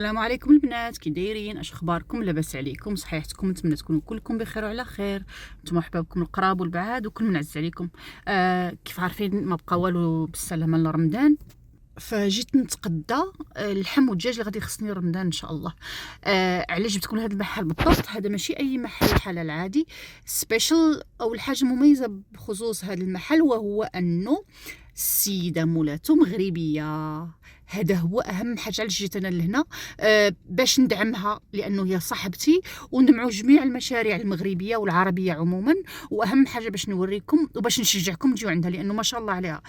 السلام عليكم البنات، كي دايرين؟ اش اخباركم؟ لاباس عليكم؟ صحيحتكم؟ نتمنى تكونوا كلكم بخير وعلى خير. نتوما احبابكم القراب والبعاد وكل من عز عليكم. كيف عارفين ما بقى والو بالسلامه لرمضان، فجيت نتقدى اللحم والدجاج اللي غادي يخصني رمضان ان شاء الله. علاش جبتكم لهذا المحل بالضبط؟ هذا ماشي اي محل حلال عادي، سبيشال. اول حاجه مميزه بخصوص هذا المحل وهو انه السيده مولاته مغربيه. هذا هو اهم حاجه علاش جيت انا لهنا، باش ندعمها لانه هي صاحبتي، وندعموا جميع المشاريع المغربيه والعربيه عموما. واهم حاجه باش نوريكم وباش نشجعكم تجيو عندها، لانه ما شاء الله عليها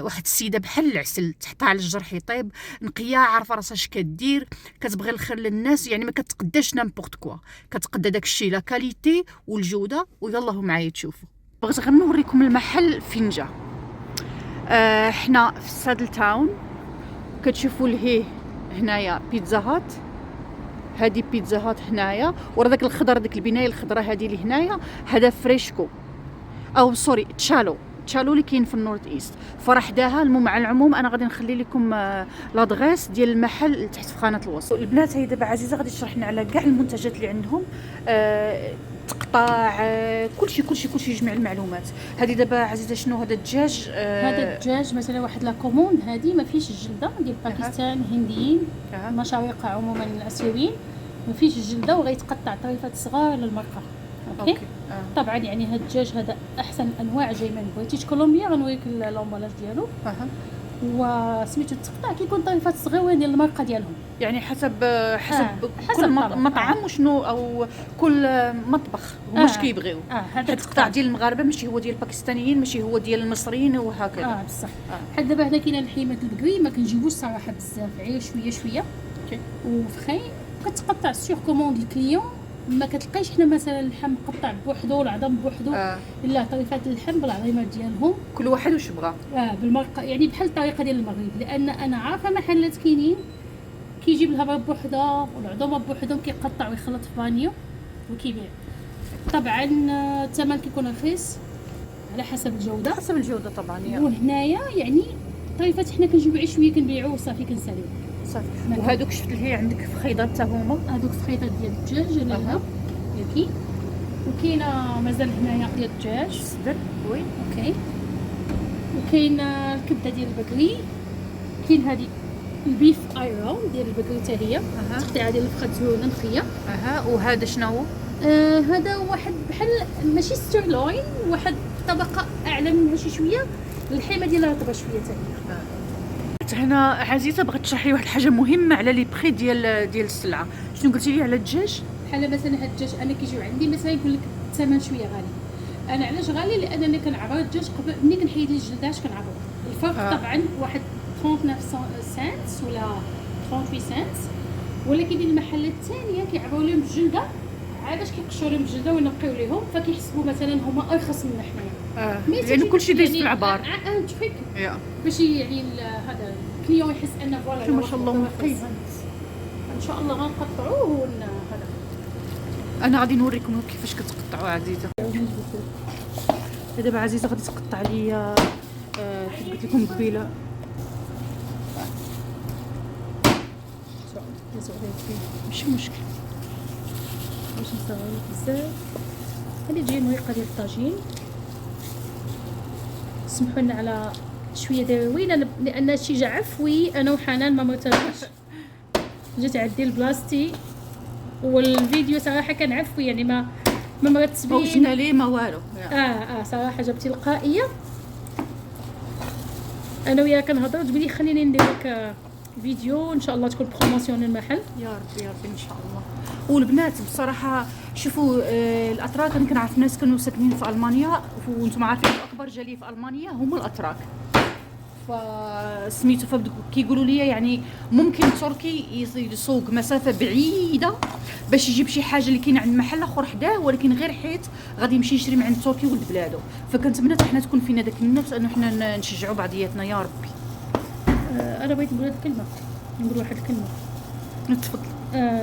واحد السيده بحال العسل، تحطها على الجرح يطيب، نقيه، عارفه راسها اش كدير، كتبغي الخير للناس، يعني ما كتقداش نامبورط كوا، كتقدا داك الشيء لا كاليتي والجوده. ويلا معايا تشوفوا. بغيت غير نوريكم المحل فين جا. حنا في سادل تاون، كتشوفوا لهيه هنايا بيتزا هات، هادي بيتزا هات هنايا، ورا داك الخضر، ديك البنايه الخضراء هادي اللي هنايا، هذا فريشكو او سوري تشالو اللي كاين في النورث ايست. فراه حداها. المهم على العموم انا غادي نخلي لكم لادغيس ديال المحل تحت في قناه الوصف. البنات هي دابا عزيزه غادي تشرح لنا على كاع المنتجات اللي عندهم، تقطاع، كلشي جميع المعلومات. هذه دابا عزيزه شنو هذا الدجاج؟ هذا الدجاج مثلا واحد لا كوموند، هذه ما فيش الجلده، ديال باكستان، هنديين، مشاوقه عموما اسيويين، ما فيش الجلده، وغيتقطع طريفات صغار للمرقه. اوكي. طبعا يعني هذا الدجاج هذا احسن انواع جاي من بريتيش كولومبيا، غنوريك لومبلاج ديالو. وسميتو التقطاع كيكون طريفات صغيرين ديال المرقه ديالهم، يعني حسب كل مطعم وشنو، او كل مطبخ واش كيبغيو. هذا التقطاع ديال المغاربه ماشي هو ديال الباكستانيين، ماشي هو ديال المصريين وهكذا. بصح. حيت دابا هنا كاينه لحيمه البقري ما كنجيبوش صراحه بزاف، غير شويه اوكي. وفخي كتقطع سور كوموند الكليون، ما كتلقايش حنا مثلا اللحم مقطع بوحدو والعظم بوحدو. لا، طريفات اللحم بالعظيمه ديالهم، كل واحد واش بغا. بالمرقه، يعني بحال الطريقه ديال المغرب، لان انا عارفه محلات كاينين كيجيب الهبه بوحدها والعظومه بوحدهم، كيقطع ويخلط في بانيو وكيبيع. طبعا الثمن كيكون رخيص على حسب الجوده طبعا. وهنايا يعني طريفات حنا كنجيبو غير شويه كنبيعوه وصافي كنساليو صافي. وهذوك شفت اللي هي عندك فخيضات حتى هما، هذوك فخيضات ديال الدجاج اللي هنا ياكي. وكاينه مازال هنايا ديال الدجاج صدر وي. اوكي. وكاين الكبده ديال البقري، كاين هذه البيف ايرون ديال البقري حتى هي تقطيعه ديال الفخذ زوينه نقيه. وهذا شنو هو؟ هذا واحد بحال ماشي ستيرلوين، واحد طبقه اعلى منها شي شويه، اللحيمه ديالها رطبه شويه حتى هي. هنا عزيزه بغيت تشرحي لي واحد الحاجه مهمه على لي بري ديال السلعه. شنو قلتي لي على الدجاج؟ بحال مثلا هاد الدجاج انا كيجيو عندي مثلا يقول لك الثمن شويه غالي. انا علاش غالي؟ لان انا كنعبر الدجاج قبل ملي كنحيد ليه الجلداش كنعبر الفرق. طبعا واحد 39 سنت ولا 38 سنت، ولكن المحلات الثانيه كيعبروا لهم الجلده، علاش كيقشروا لهم الجلده وينقيو ليهم، فكيحسبوا مثلا هما ارخص منا حنايا. لان كلشي دايز في العبار. تفيك باش يعني هذا الكليون يحس ان فوالا ما شاء الله نقي. ان شاء الله غنقطعوه هذا. انا غادي نوريكم كيفاش كتقطعوا عزيزه. دابا عزيزه غادي تقطع لي كيف قلت لكم قبيله. ماشي مشكل، باش نصاوبوا بزاف. هذه تجي مريقه ديال الطاجين. سمحوا لنا على شويه دروينه لان هادشي جا عفوي، انا وحنان ما مرتبطش، جيت عدي البلاستي والفيديو صراحه كان عفوي، يعني ما مرتبين، ما وزنا ليه ما والو. صراحه جا بتلقائيه. انا وياك كنهضروا تقولي خليني ندير لك فيديو ان شاء الله تكون بروموسيون المحل. يا ربي ان شاء الله. والبنات بصراحه شوفوا الاتراك، انا كنعرف ناس كانوا ساكنين في المانيا، وانتم عارفين اكبر جاليه في المانيا هما الاتراك، فسميتو كيقولوا لي يعني ممكن تركي يسوق مسافه بعيده باش يجيب شي حاجه اللي كاينه عند محل اخر حداه، ولكن غير حيت غادي يمشي يشري من عند تركي ولد بلادو. فكنتمنى حتى حنا تكون فينا داك النفس انه حنا نشجعوا بعضياتنا يا ربي. انا بغيت نقول هاد الكلمه، نقول واحد الكلمه. تفضل.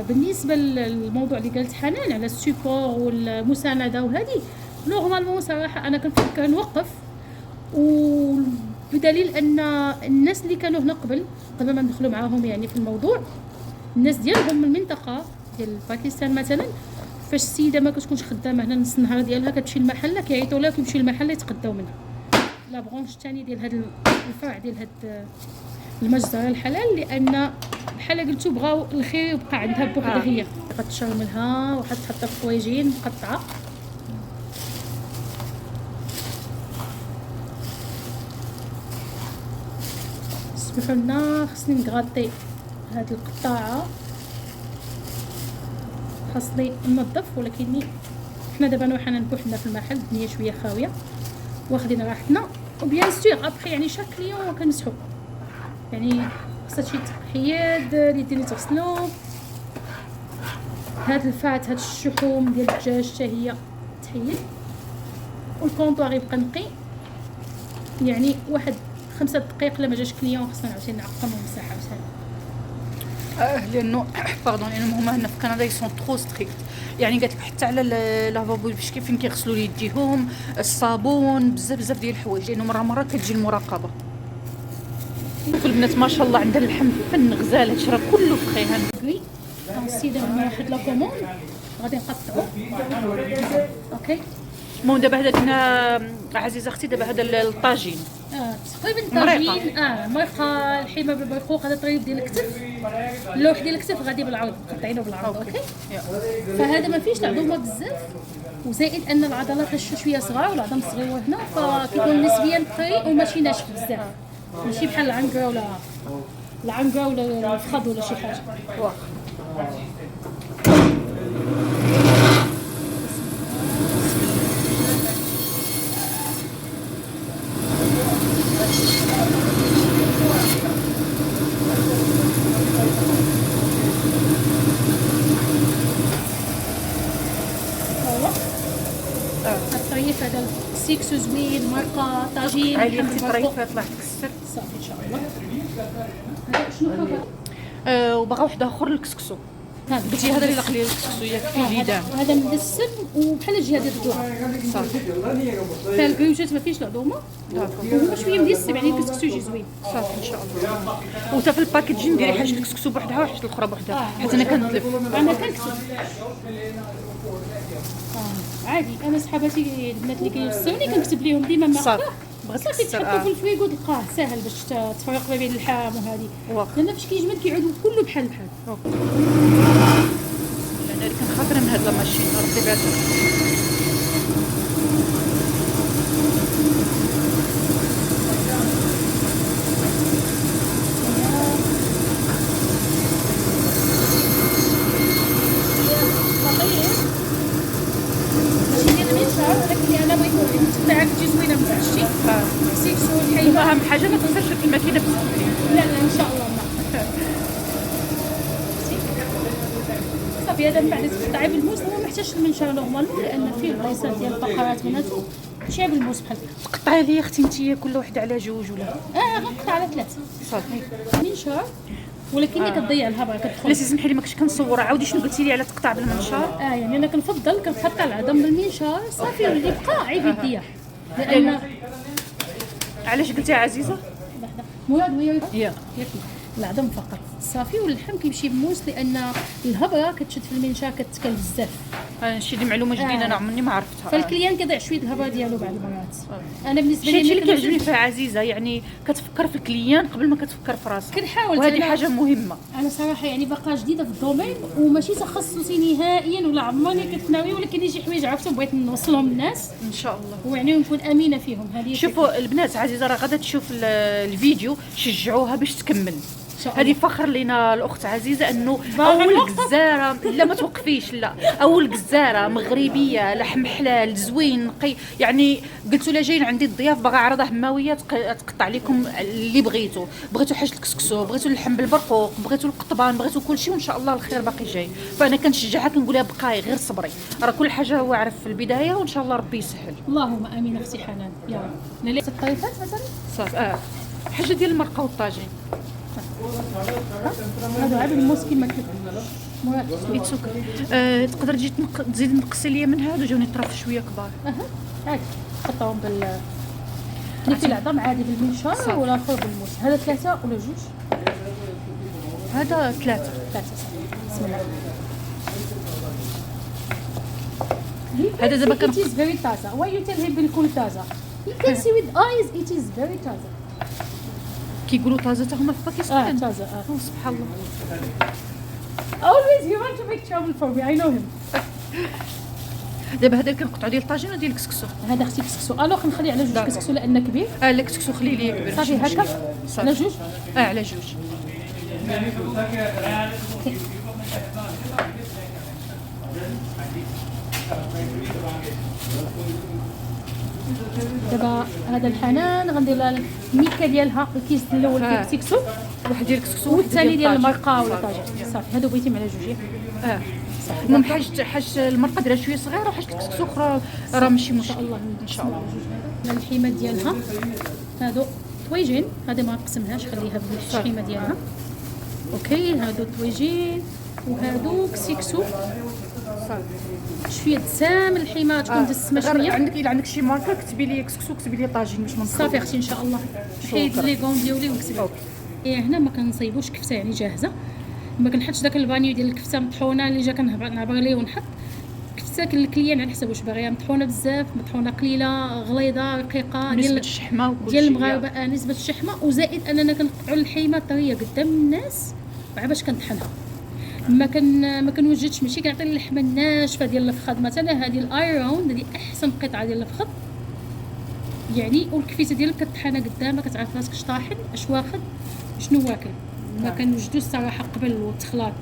بالنسبه للموضوع اللي قالت حنان على السيبور والمسانده وهذه، نورمالمون صراحه انا كنفكر نوقف، وبدليل ان الناس اللي كانوا هنا قبل ما ندخلوا معاهم يعني في الموضوع الناس ديالهم من المنطقه ديال باكستان مثلا، فاش السيده ما كتكونش خدامه هنا نص النهار ديالها كتمشي للمحل كيعيطوا لها كيمشيو للمحل يتقداو منها. لا برونش الثاني ديال هذا الفرع ديال هذا المجزره الحلال، لان بحال قلتو بغاو الخير يبقى عندها بوحدها هي، غتشرملها وغتحطها في حوايجين مقطعه. سمحوا لنا خصني نغطي هاد القطاعه، خاصني ننظف، ولكني حنا دابا وحنا بوحدنا في المحل الدنيا شويه خاويه واخدين راحتنا. وبيان سور ابخي يعني شاك كليون كنمسحو، يعني خاصها شي حياد اليدين اللي تغسلو. هاد الفات هاد الشحوم ديال الدجاج حتى هي تحيد، والكونطوار يبقى نقي. يعني واحد 5 دقائق لما جاش كليون خصنا عاوتاني نعقم ونمسح عاوتاني. لانه باردون لانهم هما هنا في كندا يسون ترو ستريكت، يعني قالت لك حتى على لافابو باش كيفين كيغسلوا يديهم، الصابون، بزاف ديال الحوايج، لانه مره كتجي المراقبه. البنات ما شاء الله عندها اللحم فن غزال، هادشي راه كله فخي. وي السيده هنا واحد لا كوموند غادي نقطعو. اوكي المهم دابا هذا كنا عزيزه اختي، دابا هذا الطاجين تقريبا طاجين مرقه الحمه بالبرقوق. هذا طريف ديال الكتف، اللوح ديال الكتف غادي بالعرض، قطعينه بالعرض. اوكي فهذا ما فيش العظومه بزاف، وزائد ان العضلات شويه صغار والعظم صغيره هنا، فكيكون نسبيا طري وماشي ناشف بزاف، ماشي بحال العنقره ولا الفخذ ولا شي حاجه. الطريف هذا سيكسو زوين، مرقه طاجين عاليه الطريف يطلع تكسر صافي ان شاء الله. هذا شنو هذا؟ وبغا واحد اخر الكسكسو. قلتي هذا اللي لقلي الكسكسو ياك فيه ليدان، هذا مدسم وبحال الجهه ديال الدوار صافي. فالكريوجات ما فيش العظومه وهو شويه مدسم، يعني الكسكسو يجي زوين صافي ان شاء الله. وتا في الباكيجين ديري حاجه الكسكسو بوحدها وحاجه الاخرى بوحدها، حيت انا كنطلب انا كنكتب عادي. انا صحاباتي البنات اللي كيوصلوني كنكتب لهم ديما ما بغيت صافي تحطو في الفريغو تلقاه ساهل باش تفرق ما بين اللحم وهذه، لان فاش كيجمد كيعود كله بحال انا اللي كنخاطر من هاد الماشين ربي بعدا. اهم حاجه ما تنساش في الماكينه بزاف. لا ان شاء الله ما صافي. هذا من بعد تقطعي بالموس، هو ما محتاجش المنشار نورمالمون، لان فيه بلايصات ديال الفقرات بناتو تمشي بالموس بحال هكا. تقطعي لي اختي انت كل وحده على جوج ولا غنقطع على 3 صافي منشار، ولكن كتضيع الهبره كتدخل. لا سمحي لي ما كنتش كنصور، عاودي شنو قلتي لي على تقطع بالمنشار. يعني انا كنفضل كنقطع العظم بالمنشار صافي، واللي بقى عيب يديا، لان علاش قلتي عزيزه مراد هي العظم فقط صافي، واللحم كيمشي بموس، لان الهبره كتشد في المنشار كتكل بزاف. هادشي دي معلومه جديده انا عمرني ما عرفتها. فالكليان كيضيع شويه الهبره ديالو بعض المرات. انا بالنسبه لي الشيء اللي كيعجبني فيها عزيزه، يعني كتفكر في الكليان قبل ما كتفكر في راسك، كنحاول. وهذه حاجه مهمه. انا صراحه يعني باقا جديده في الدومين وماشي تخصصي نهائيا، ولا عمرني كنت ناويه، ولكن شي حوايج عرفتهم بغيت نوصلهم للناس ان شاء الله، ويعني نكون امينه فيهم. هذه شوفوا البنات، عزيزه راه غادا تشوف الفيديو، شجعوها باش تكمل. هذه فخر لينا الاخت عزيزه انه اول جزاره لا ما توقفيش، لا اول جزاره مغربيه لحم حلال زوين نقي. يعني قلتوا لا جايين عندي الضياف باغا عرضه هماويه تقطع لكم اللي بغيتوا حاجه الكسكسو، بغيتوا اللحم بالبرقوق، بغيتوا القطبان، بغيتوا كل شيء، وان شاء الله الخير باقي جاي. فانا كنشجعها كنقول لها بقاي غير صبري، راه كل حاجه هو عارف في البدايه، وان شاء الله ربي يسهل. اللهم امين اختي حنان يا رب. لا الطريفات مثلا صافي حاجه ديال المرقه والطاجين هادو عاد الموس كيما كيف يتسكر. تقدر تجي تزيد نقصي ليا من هادو، جاوني طراف شويه كبار. عادي نحطهم نيتي العظام عادي بالمنشار ولا اخر بالموس. هذا 3 ولا 2 هذا 3. بسم الله. هذا دابا it is very طازة. why you tell him بالكل طازة؟ you can see with eyes it is very طازة. كيقولوا طازه حتى هما في باكستان. طازة. سبحان الله. always he want to make trouble for me. I know him. دابا هذا كنقطعوا ديال الطاجين وديال الكسكسو. هذا اختي كسكسو. الوغ نخلي على جوج كسكسو لان كبير. لا الكسكسو خلي لي كبير. صافي هكا على جوج. على جوج. دابا هذا الحنان غندير لها الميكه ديالها الكيس الاول فيه الكسكسو، واحد ديال الكسكسو والثاني ديال المرقه ولا طاجين. صافي هادو بغيتي على جوج. صافي. المهم حاج المرقه ديالها شويه صغيره وحاج الكسكسو اخرى راه ماشي مشكل. ان شاء الله. الحيمه ديالها هادو طويجين، هذه ما نقسمهاش خليها بالحيمه ديالها. اوكي هادو طويجين وهادو كسكسو. شويه دسام الحيمه تكون دسمه شويه. عندك الا عندك شي ماركه كتبي لي كسكسو كتبي لي طاجين باش ما نصيبش. صافي اختي ان شاء الله. حيد لي كون ديالي ونكتب. هنا ما كنصايبوش كفته يعني جاهزه، ما كنحطش داك البانيو ديال الكفته مطحونه اللي جا كنعبر ليه ونحط كفته الكليان على حسب واش باغيها مطحونه بزاف، مطحونه قليله، غليظه، رقيقه، نسبه الشحمه وكل ديال المغاربه. نسبه الشحمه وزائد اننا كنقطعوا الحيمه طريه قدام الناس مع باش كنطحنها. ما كنوجدش ماشي كنعطي اللحمه الناشفه ديال الفخذ مثلا. هذه الايرون هذه احسن قطعه ديال الفخذ يعني، والكفيته ديالك كطحنها قدامك كتعرف راسك اش طاحن اش واخد شنو واكل. ما كنوجدوش الصراحه قبل والتخلاط،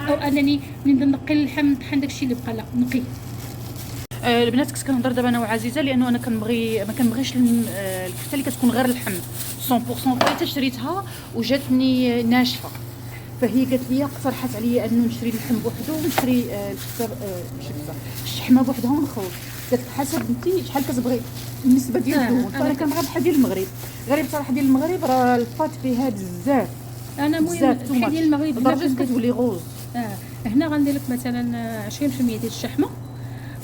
او انني منين نقي اللحم نطحن داكشي اللي بقى. لا نقي. البنات كنت كنهضر دابا انا وعزيزه لانه انا ما كنبغيش الكفته اللي كتكون غير اللحم 100%. حتى شريتها وجاتني ناشفه، فهي قالت لي اقترحت عليا انه نشري اللحم بوحدو ونشري الشحمه بوحدها ونخلط. قالت حسب انت شحال كتبغي النسبه ديال الدهون. فانا كنبغي بحال ديال المغرب. غير بصراحه ديال المغرب راه الفات فيها بزاف. انا المهم بحال ديال المغرب درجه كتولي غوز. هنا غندير لك مثلا 20% ديال الشحمه.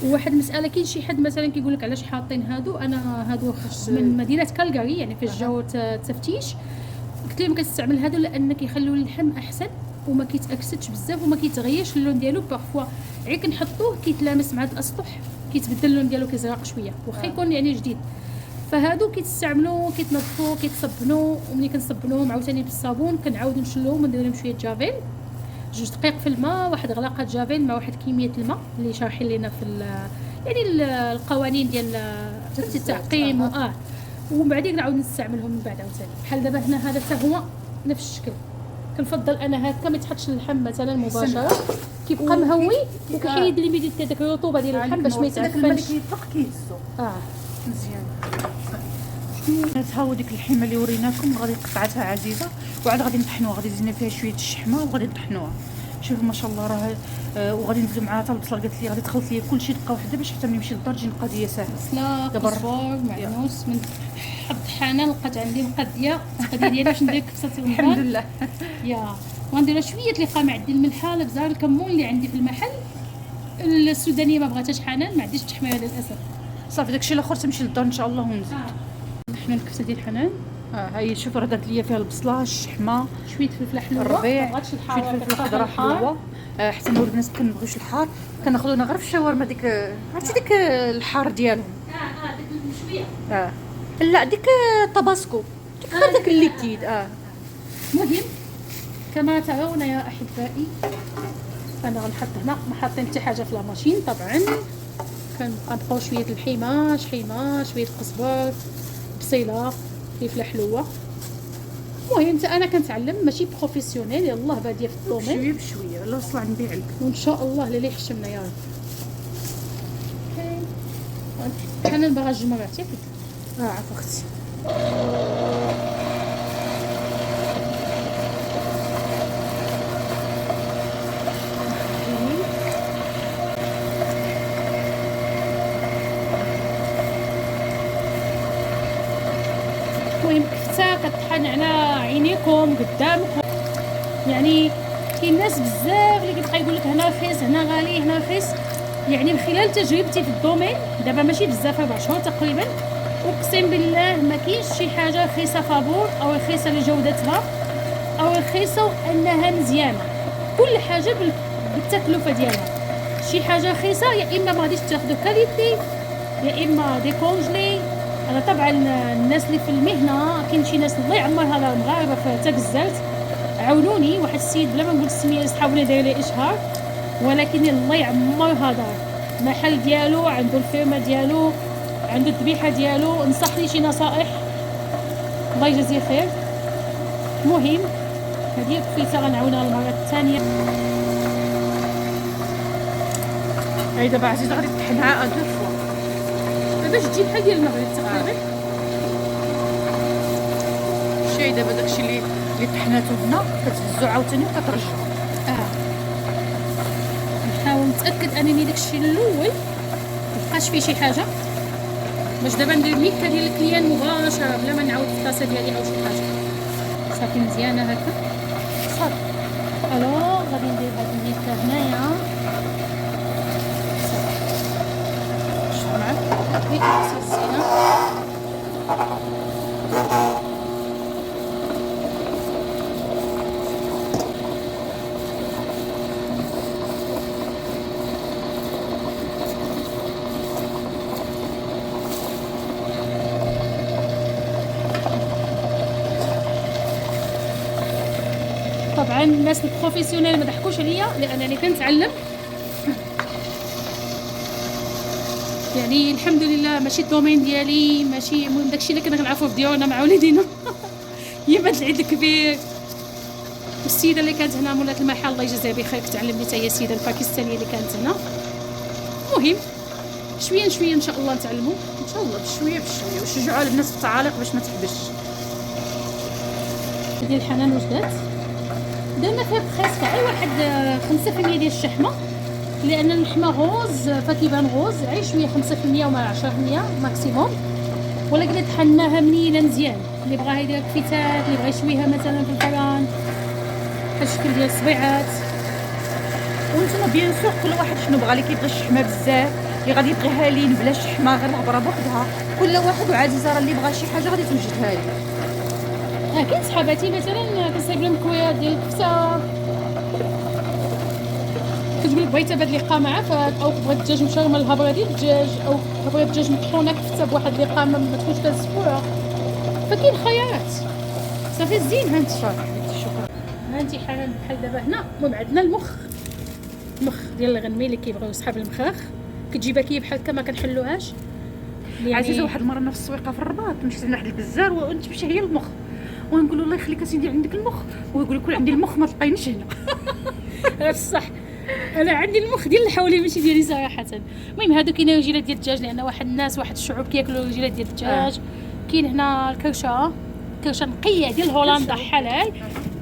وواحد المساله كاين شي حد مثلا كيقول لك علاش حاطين هادو. انا هادو من مدينه كالغاري يعني في الجو التفتيش. قلت لهم كنستعمل هادو لان كيخليو اللحم احسن وما كيتاكسدش بزاف وما كيتغيرش اللون ديالو. بارفوا غير كنحطوه كيتلامس مع الاسطح كيتبدل اللون ديالو كيزرق شويه واخا يكون يعني جديد. فهادو كيتستعملوا كيتنظفوا كيتصبنوا، وملي كنصبنوهم عاوتاني بالصابون كنعاودوا نشلوهم وندير لهم شويه جافيل 2 دقائق في الماء، واحد غلاقه جافيل مع واحد كميه الماء اللي شارحين لنا في يعني القوانين ديال التعقيم ومن بعد نعاود نستعملهم من بعد عاوتاني. بحال دابا هنا هذا حتى هو نفس الشكل. كنفضل انا هكا ما يتحطش اللحم مثلا مباشره كيبقى مهوي وكيحيد لي ميديت داك الرطوبه ديال اللحم باش ما يتعفنش. الماء كيطلق كيهزو مزيان. ها هو ديك الحيمه اللي وريناكم غادي قطعتها عزيزه وعاد غادي نطحنوها. غادي نزيدنا فيها شويه الشحمه وغادي نطحنوها. شوفوا ما شاء الله راه وغادي نزيدو معاها حتى البصله. قالت لي غادي تخلط لي كلشي دقه واحده باش حتى ملي نمشي للدار تجي القضيه ساهله. بصله قزبر معنوس من حط حنان لقات عندي القضيه ديالي باش ندير كبسه رمضان الحمد لله. وندير شويه القمع ديال الملحه الابزار الكمون اللي عندي في المحل. السودانيه ما بغاتهاش حنان ما عنديش التحميره للاسف. صافي داكشي الاخر تمشي للدار ان شاء الله ونزيد. حنا الكبسه ديال حنان هاي شوف راه دارت لي فيها البصله الشحمه شويه فلفل حلوه الربيع ما بغاتش الحار شويه فلفل خضراء حلوه. حتى هما البنات كنبغيوش الحار كناخذونا غير في الشاورما ديك عرفتي ديك الحار ديالهم. ديك شويه لا ديك طباسكو ديك غير داك الليكيد. المهم كما ترون يا احبائي انا غنحط هنا ما حاطين حتى حاجه في لاماشين طبعا. كنبقاو شويه الحيمه شويه قزبر بصيله فلفله حلوه. المهم انا كنتعلم ماشي بروفيسيونيل يلاه باديه في الدومين شويه بشويه لا وصل نبيع لك وان شاء الله اللي يحشمنا يا رب. حنا باغا الجمعه عرفتي عفوا اختي. المهم كفته كطحن على عينيكم قدامكم. يعني كاين ناس بزاف اللي كيبقى يقول لك هنا رخيص هنا غالي هنا رخيص. يعني من خلال تجربتي في الدومين دابا ماشي بزاف 4 شهور تقريبا اقسم بالله ما كاينش شي حاجه رخيصه فابور او رخيصه لجودتها او رخيصه وانها مزيانه. كل حاجه بالتكلفه ديالها. شي حاجه رخيصه يا اما ما غاديش تاخذوا كاليتي يا اما دي كونجلي. انا طبعا الناس اللي في المهنه كاين شي ناس الله يعمرها لها المغاربه في تاك الزرت عاونوني. واحد السيد بلا ما نقول السميه صحابنا داير لي اشهار، ولكن الله يعمرها دار المحل ديالو، عنده الفيرما ديالو، عنده الذبيحه ديالو، نصحني شي نصائح الله يجازيه خير. المهم هذه الكفيته غنعاونها المره الثانيه. هاي دابا عزيزه غادي تطحنها ا دو فوا باش تجي بحال ديال المغرب تقريبا. شي دابا داكشي اللي طحناتو هنا كتهزو عاوتاني وكترجعو. نحاول نتاكد انني داكشي الاول مبقاش فيه شي حاجه باش دابا ندير ميكه ديال الكليان مباشره بلا ما نعاود الطاسه ديالي او شي حاجه. صافي مزيانه هكا صافي. الو غادي ندير هاد الميكه هنايا شنو معاك؟ هيك السلسله. طبعا الناس البروفيسيونيل ما ضحكوش عليا لانني كنتعلم. يعني الحمد لله ماشي الدومين ديالي، ماشي المهم داكشي اللي كنا كنعرفو في ديورنا مع وليدينا. هي بنت العيد الكبير. والسيده اللي كانت هنا مولات المحل الله يجازيها بخير كتعلمني حتى هي السيده الباكستانيه اللي كانت هنا. المهم شويه شويه ان شاء الله نتعلموا ان شاء الله بشويه بشويه وشجعوا البنات في التعاليق باش ما تحبش. ديال الحنان واش دات درنا فيها بريسك غير واحد 5% ديال الشحمه لان اللحمه غوز فكيبان غوز غير شويه 5% وما 10% ماكسيموم. ولكن طحناها منينه مزيان. اللي بغاها يدير كفيتات، اللي بغا يشويها مثلا في الفران بحال الشكل ديال الصبيعات. وانتم بيان سور كل واحد شنو بغا، اللي كيبغي الشحمه بزاف، اللي غادي يبغيها لين بلا شحمه غير الهضره بوحدها. كل واحد وعزيزه راه اللي بغا شي حاجه غادي توجدها ليه. كاين صحاباتي مثلا كنصايب لهم كويات ديال الكفته كتقول لك بغيتها بهاد الاقامه او بغيت الدجاج مشرمل الهبره ديال الدجاج او بغيت الدجاج مطحونه كفته بواحد الاقامه ما تكونش فيها السفوره. فكاين خيارات صافي زين. هانتي شكرا. هانتي حنان بحال دابا هنا المهم عندنا المخ ديال الغنمي اللي كيبغيو صحاب المخاخ كتجيبها كي بحال هكا ما كنحلوهاش. يعني عزيزه واحد المره انا في السويقه في الرباط مشيت لواحد البزار ونتمشى هي المخ ونقول له الله يخليك اسيدي عندك المخ ويقول لك عندي المخ ما تلقاينيش هنا. هذا الصح. انا عندي المخ ديال الحولي ماشي ديالي صراحه. المهم هادو كاينين رجيلات ديال الدجاج لان واحد الناس واحد الشعوب كياكلوا رجيلات ديال الدجاج. كاين هنا الكرشه نقيه ديال هولندا حلال.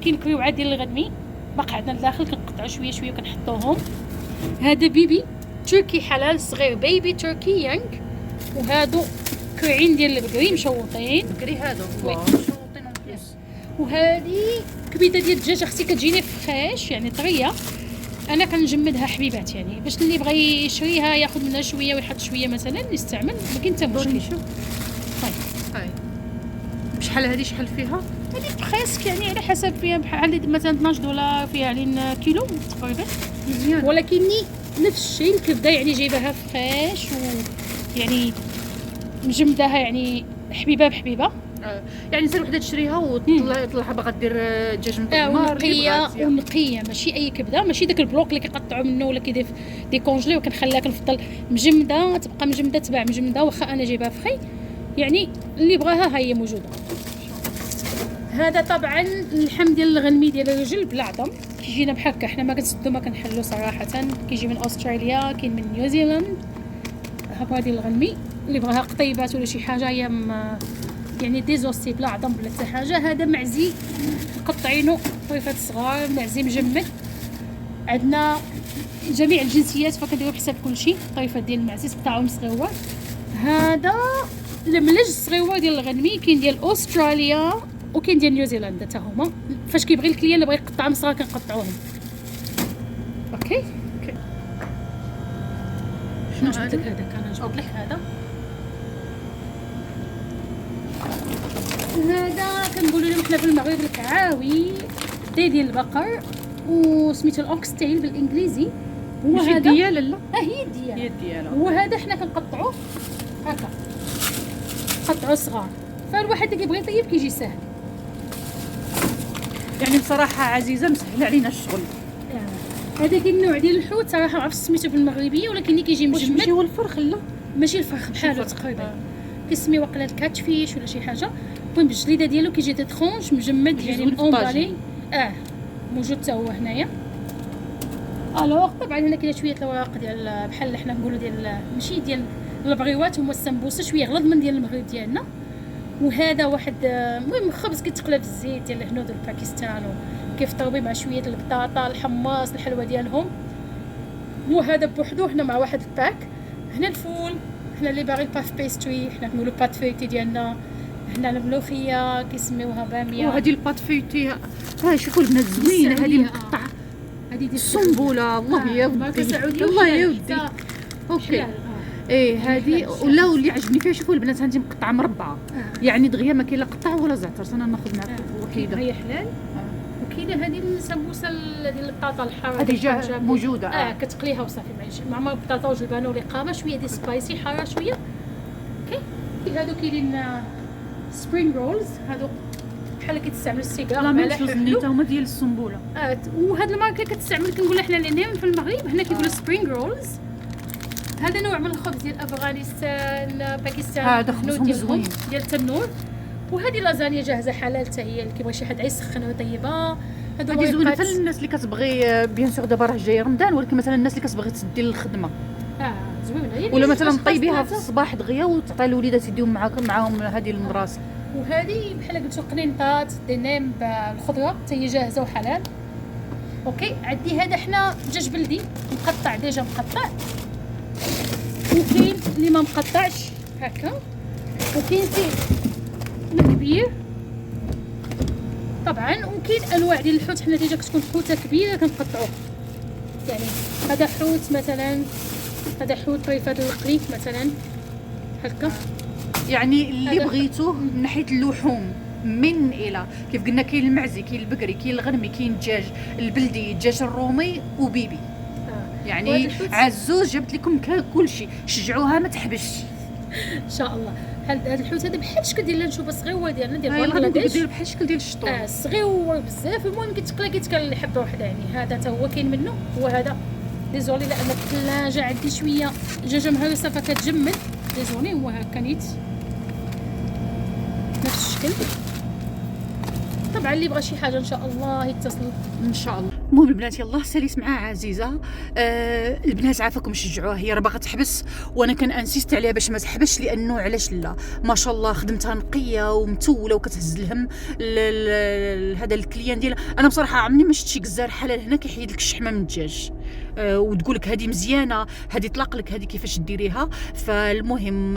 كاين كريوعات ديال الغنمي باقي عندنا الداخل كنقطعوا شويه شويه وكنحطوهم. هذا بيبي تركي حلال صغير بيبي تركي يانغ. وهادو كرعين ديال البقري مشوطين. بكري هادو مشوطين بليس. وهذه كبيده ديال الدجاج اختي كتجيني فريش يعني طريه. انا كنجمدها حبيبات يعني باش اللي بغى يشريها ياخذ منها شويه ويحط شويه مثلا يستعمل ما كاين حتى مشكل. طيب هاي بشحال هذه شحال فيها؟ هذه بريسك يعني على حسب فيها بحال مثلا 12 دولار فيها علين كيلو تقريبا مزيان. ولكني نفس الشيء الكبده يعني جايباها فريش ويعني مجمداها يعني حبيبه بحبيبه. يعني زير وحده تشريها وطلعها باغا دير دجاج مطمار ونقيه ماشي اي كبده ماشي داك البلوك اللي كيقطعوا منه ولا كيدير دي كونجلي. وكنخليها كنفضل مجمده تبقى مجمده تباع مجمده واخا انا جايبها فري يعني اللي بغاها ها هي موجوده. هذا طبعا اللحم ديال الغنمي ديال الرجل بلا عظم كيجينا بحال هكا. حنا ما كنسدو ما كنحلو صراحه. كيجي من استراليا كاين من نيوزيلاند. هبا ديال الغنمي اللي بغاها قطيبات ولا شي حاجه هي يعني ديزوستي بلا عظم بلا حتى حاجه. هذا معزي مقطعينه طريفات صغار معزي مجمد. عندنا جميع الجنسيات فكنديرو بحساب كلشي. طريفات ديال المعزي تقطعهم صغيور. هذا الملج الصغيور ديال الغنمي كاين ديال استراليا وكاين ديال نيوزيلندا حتى هما. فاش كيبغي الكليان اللي بغى يقطعهم صغار كنقطعوهم. اوكي شنو جبت لك هذا كان جبت لك هذا كنقولوا لهم حنا في المغرب الكعاوي بطي ديال البقر وسميتو الاوكستيل بالانجليزي. ماشي ديالة لا هي هي الديال. ديالة. وهذا حنا كنقطعوه هكا، قطعوه صغار، فالواحد اللي كيبغي يطيب كيجي ساهل. يعني بصراحة عزيزة مسهل علينا الشغل. هذا كاين نوع ديال الحوت صراحه ما عرفتش سميتو بالمغربيه، ولكن اللي كيجي ماشي مجمد. هو الفرخ لا ماشي الفرخ بحالو تقريبا، كيسمي وقيلا الكاتش فيش ولا شي حاجه. المهم بالجليده ديالو كيجي دي ترونش مجمد يعني زوين في اونبالي. موجود حتى هو هنايا. الوغ طبعا هنا كاينه شويه الاوراق ديال بحال اللي حنا نقولوا ديال ماشي ديال البغيوات، هما السمبوسه شويه غلظ من ديال المغرب ديالنا. وهذا واحد المهم خبز كيتقلى في الزيت ديال الهنود والباكستان، وكيفطروا به مع شويه البطاطا الحماص الحلوه ديالهم. وهذا بوحدو هنا مع واحد الباك. هنا الفول، هنا اللي باغي الباف بيستري، حنا كنقولوا بات فيتي ديالنا. هنا الملوخيه كيسميوها باميه. وهذه البات فيتي ها شوفوا البنات زوينه، هذه مقطعه، هذه ديال السنبوله. الله يا ودي الله يا ودي. اوكي ايه هذه ولا واللي عجبني فيها شوفوا البنات هانتي مقطعه مربعه. يعني دغيا ما كاين لا قطع ولا زعتر. انا ناخذ معك وحيده. هي حلال. وكاينه هذه السمبوسه ديال البطاطا الحاره هذه موجوده. كتقليها وصافي مع بطاطا وجبانه ورقابه شويه ديال سبايسي حاره شويه. اوكي هادو كاينين سبرينغ رولز، هادو بحال كيتستعمل السيجار لا مع ميم شوز نيتا هما ديال السنبوله. وهاد الماركه كتستعمل كنقولوا حنا لينيم في المغرب، هنا كيقولوا سبرينغ رولز. هذا نوع من الخبز ديال افغانستان باكستان، هذا خبزهم زوين ديال التنور. وهذه لازانيا جاهزه حلال حتى هي، اللي كيبغي شي حد يسخنها ويطيبها. هذه زوينه حتى الناس اللي كتبغي بيان سور. دابا راه جاي رمضان، ولكن مثلا الناس اللي كتبغي تدي للخدمه زوينه، ولا مثلا طيبيها في الصباح دغيا وتعطي الوليدات يديهم معاهم هذه المراسم. وهذه بحال قلتو قنينطات دينام بالخضره حتى هي جاهزه وحلال. اوكي عندي هذا حنا دجاج بلدي مقطع ديجا مقطع، وكاين اللي ما مقطعش هكا، وكاين كبير طبعا. وكاين انواع ديال الحوت حنا ديجا كتكون حوته كبيره كنقطعوه. يعني هذا حوت مثلا، هذا حوت طريفات القلي مثلا هكا. يعني اللي بغيتوه من ناحيه اللحوم من الى كيف قلنا، كاين المعزي كاين البقري كاين الغنمي كاين الدجاج البلدي الدجاج الرومي وبيبي. يعني عزوز جبت لكم كل شيء، شجعوها ما تحبش ان شاء الله. هذا الحوت هذا بحال الشكل ديال نشوف صغيور ديالنا ديال بنغلاديش، ديال بحال الشكل ديال الشطور. صغيور بزاف. المهم كيتقلى كيتكل حبه وحده. يعني هذا حتى هو كاين منه. وهذا ديزولي لان الثلاجه عندي شويه دجاجه مهرسه فكتجمد. ديزولي هو هكا نيت نفس الشكل. طبعا اللي بغى شي حاجه ان شاء الله يتصل ان شاء الله. المهم البنات يلاه ساليت معها عزيزه. البنات عافاكم شجعوها، هي راه باغا تحبس وانا كنانسيست عليها باش ما تحبسش، لانه علاش لا ما شاء الله خدمتها نقيه ومتوله وكتهز الهم هذا الكليان ديالها. انا بصراحه عمري ما شفت شي جزار حلال هنا كيحيد لك الشحمه من الدجاج وتقول لك هذه مزيانه، هذه طلق لك، هذه كيفاش ديريها. فالمهم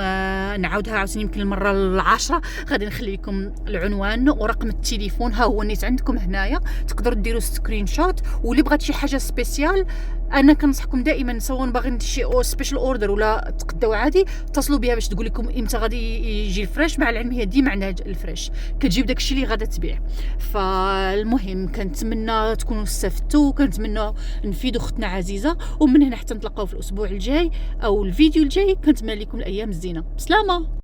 نعاودها عاوتاني يمكن المره العاشره. غادي نخلي لكم العنوان ورقم التليفون، ها هو النيت عندكم هنايا، تقدروا ديروا سكرين شوت. واللي بغات شي حاجه سبيسيال انا كنصحكم دائما سواء باغيين شي سبيشال اوردر ولا تقداو عادي، اتصلوا بها باش تقول لكم امتى غادي يجي الفريش. مع العلم هي ديما عندها الفريش، كتجيب داكشي اللي غادا تبيع. فالمهم كنتمنى تكونوا استفدتوا، كنتمنى نفيدوا اختنا عزيزه. ومن هنا حتى نتلاقاو في الاسبوع الجاي او الفيديو الجاي. كنتمنى لكم الايام الزينه. بسلامه.